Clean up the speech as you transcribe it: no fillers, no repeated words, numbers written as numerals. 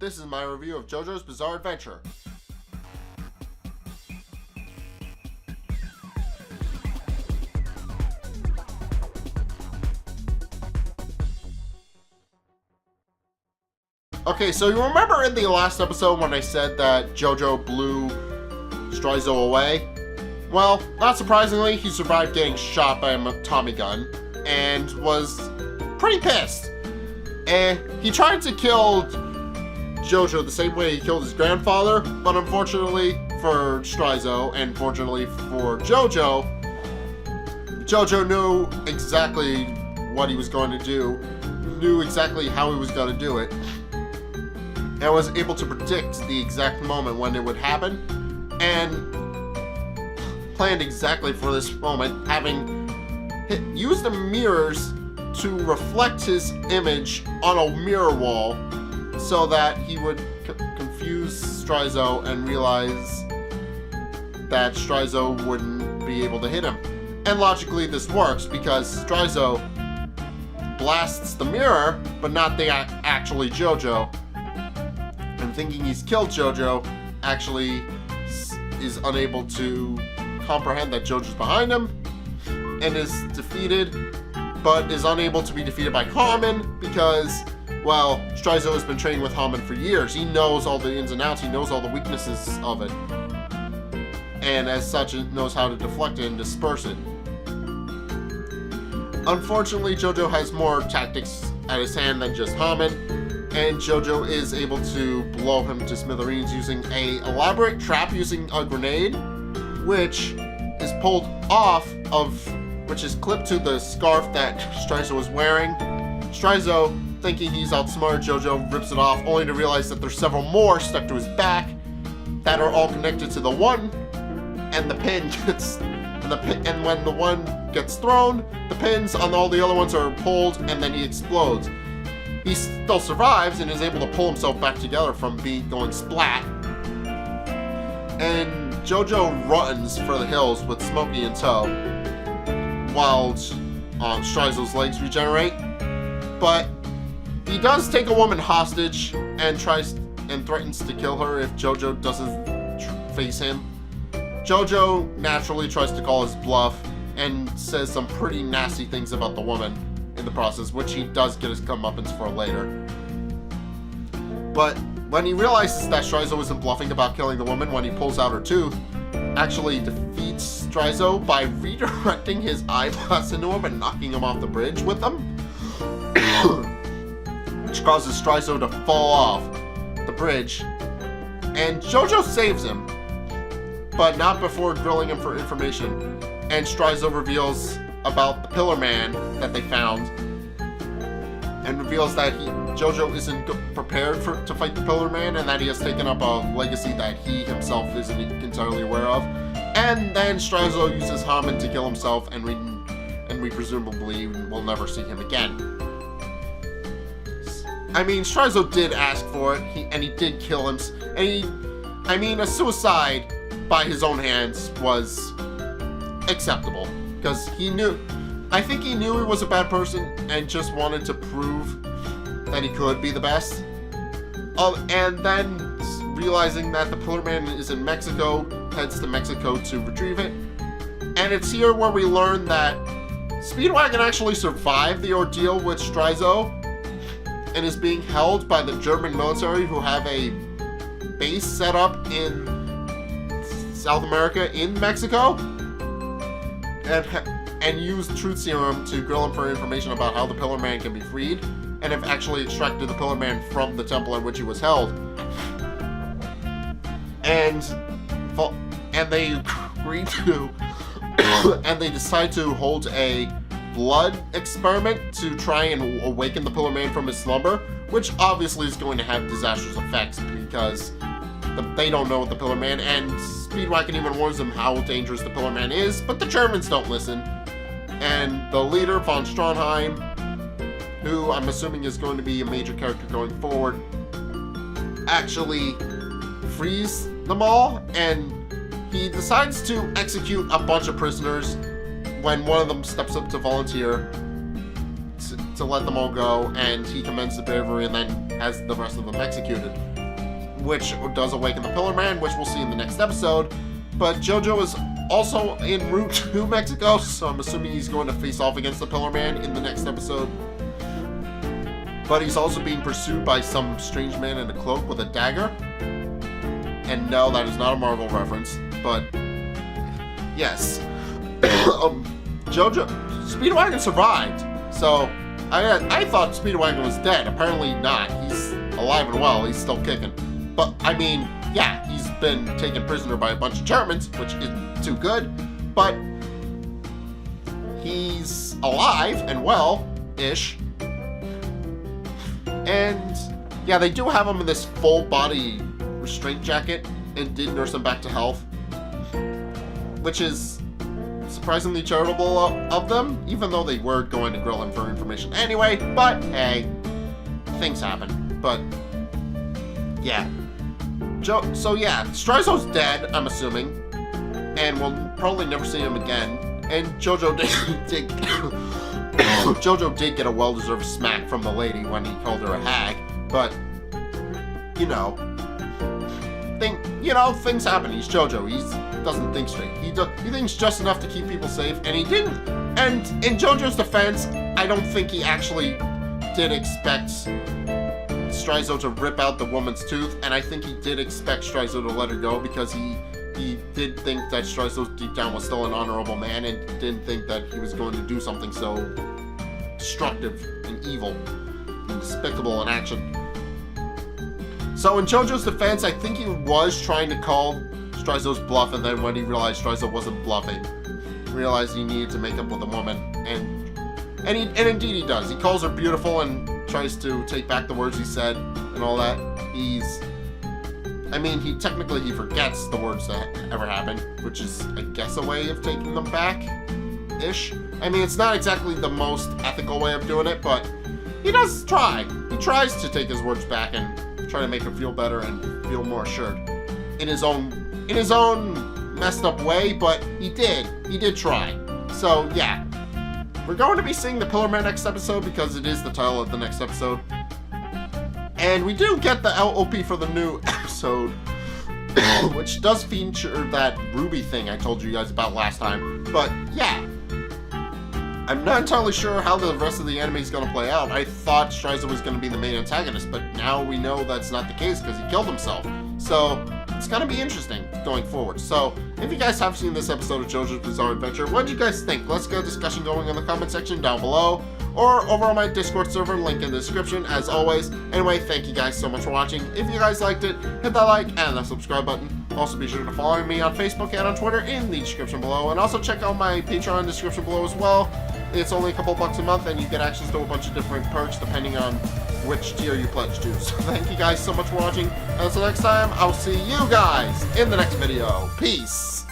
This is my review of Jojo's Bizarre Adventure. Okay, so you remember in the last episode when I said that Jojo blew Strizo away? Well, not surprisingly, he survived getting shot by a Tommy gun and was pretty pissed. And he tried to kill Jojo the same way he killed his grandfather, but unfortunately for Strizo and fortunately for Jojo, Jojo knew exactly what he was going to do, knew exactly how he was going to do it, and was able to predict the exact moment when it would happen, and planned exactly for this moment, having used the mirrors to reflect his image on a mirror wall so that he would confuse Strizo and realize that Strizo wouldn't be able to hit him. And logically this works because Strizo blasts the mirror, but not the actually Jojo. And thinking he's killed Jojo, actually is unable to comprehend that Jojo's behind him and is defeated, but is unable to be defeated by Harmon because, well, Strizo has been training with Harmon for years. He knows all the ins and outs, he knows all the weaknesses of it, and as such knows how to deflect it and disperse it. Unfortunately, Jojo has more tactics at his hand than just Harmon, and Jojo is able to blow him to smithereens using an elaborate trap using a grenade, which is pulled off of, which is clipped to the scarf that Strizo was wearing. Strizo, thinking he's outsmarted Jojo, rips it off, only to realize that there's several more stuck to his back that are all connected to the one, and the pin gets, and when the one gets thrown, the pins on all the other ones are pulled, and then he explodes. He still survives and is able to pull himself back together from going splat. And Jojo runs for the hills with Smokey in tow, while Strizo's legs regenerate. But he does take a woman hostage and threatens to kill her if Jojo doesn't face him. Jojo naturally tries to call his bluff and says some pretty nasty things about the woman in the process, which he does get his comeuppance for later. But when he realizes that Strizo isn't bluffing about killing the woman, when he pulls out her tooth, actually defeats Strizo by redirecting his eyebrows into him and knocking him off the bridge with them, which causes Strizo to fall off the bridge. And Jojo saves him, but not before grilling him for information. And Strizo reveals about the Pillar Man that they found, and reveals that Jojo isn't prepared to fight the Pillar Man, and that he has taken up a legacy that he himself isn't entirely aware of. And then Strizo uses Harmon to kill himself, and we presumably will never see him again. I mean, Strizo did ask for it, and he did kill him. And a suicide by his own hands was acceptable, because I think he knew he was a bad person and just wanted to prove that he could be the best. And then realizing that the Pillar Man is in Mexico, heads to Mexico to retrieve it. And it's here where we learn that Speedwagon actually survived the ordeal with Strizo and is being held by the German military, who have a base set up in South America in Mexico, and use Truth Serum to grill him for information about how the Pillar Man can be freed, and have actually extracted the Pillar Man from the temple in which he was held. And they agree to, and they decide to hold a blood experiment to try and awaken the Pillar Man from his slumber, which obviously is going to have disastrous effects because they don't know what the Pillar Man, and Speedwagon even warns them how dangerous the Pillar Man is, but the Germans don't listen. And the leader, von Stronheim, who I'm assuming is going to be a major character going forward, actually frees them all, and he decides to execute a bunch of prisoners when one of them steps up to volunteer to let them all go, and he commends the bravery and then has the rest of them executed. which does awaken the Pillar Man, which we'll see in the next episode. But Jojo is also en route to Mexico, so I'm assuming he's going to face off against the Pillar Man in the next episode. But he's also being pursued by some strange man in a cloak with a dagger. And no, that is not a Marvel reference, but yes. Jojo, Speedwagon survived, so I thought Speedwagon was dead. Apparently not. He's alive and well. He's still kicking. But, I mean, yeah, he's been taken prisoner by a bunch of Germans, which isn't too good, but he's alive and well-ish. And, yeah, they do have him in this full-body restraint jacket and did nurse him back to health, which is surprisingly charitable of them, even though they were going to grill him for information anyway. But hey, things happen. But yeah, so yeah, Strizo's dead, I'm assuming, and we'll probably never see him again. And Jojo did Jojo did get a well-deserved smack from the lady when he called her a hag. But you know, things happen. He's Jojo. He doesn't think straight. He thinks just enough to keep people safe, and he didn't. And in Jojo's defense, I don't think he actually did expect Strizo to rip out the woman's tooth, and I think he did expect Strizo to let her go because he did think that Strizo deep down was still an honorable man and didn't think that he was going to do something so destructive and evil and despicable in action. So in Jojo's defense, I think he was trying to call Strizo's bluff, and then when he realized Strizo wasn't bluffing, realized he needed to make up with a woman, and indeed he does. He calls her beautiful and tries to take back the words he said and all that. He technically forgets the words that ever happened, which is, I guess, a way of taking them back-ish. I mean, it's not exactly the most ethical way of doing it, but he does try. He tries to take his words back and try to make her feel better and feel more assured in his own messed up way, but he did try. So yeah, we're going to be seeing the Pillar Man next episode because it is the title of the next episode, and we do get the LOP for the new episode, which does feature that Ruby thing I told you guys about last time. But yeah, I'm not entirely sure how the rest of the anime is going to play out. I thought Strizo was going to be the main antagonist, but now we know that's not the case because he killed himself. So it's going to be interesting going forward. So if you guys have seen this episode of JoJo's Bizarre Adventure, what do you guys think? Let's get a discussion going in the comment section down below, or over on my Discord server, link in the description, as always. Anyway, thank you guys so much for watching. If you guys liked it, hit that like and that subscribe button. Also, be sure to follow me on Facebook and on Twitter in the description below, and also check out my Patreon description below as well. It's only a couple bucks a month, and you get access to a bunch of different perks depending on which tier you pledge to. So thank you guys so much for watching, and until next time, I'll see you guys in the next video. Peace!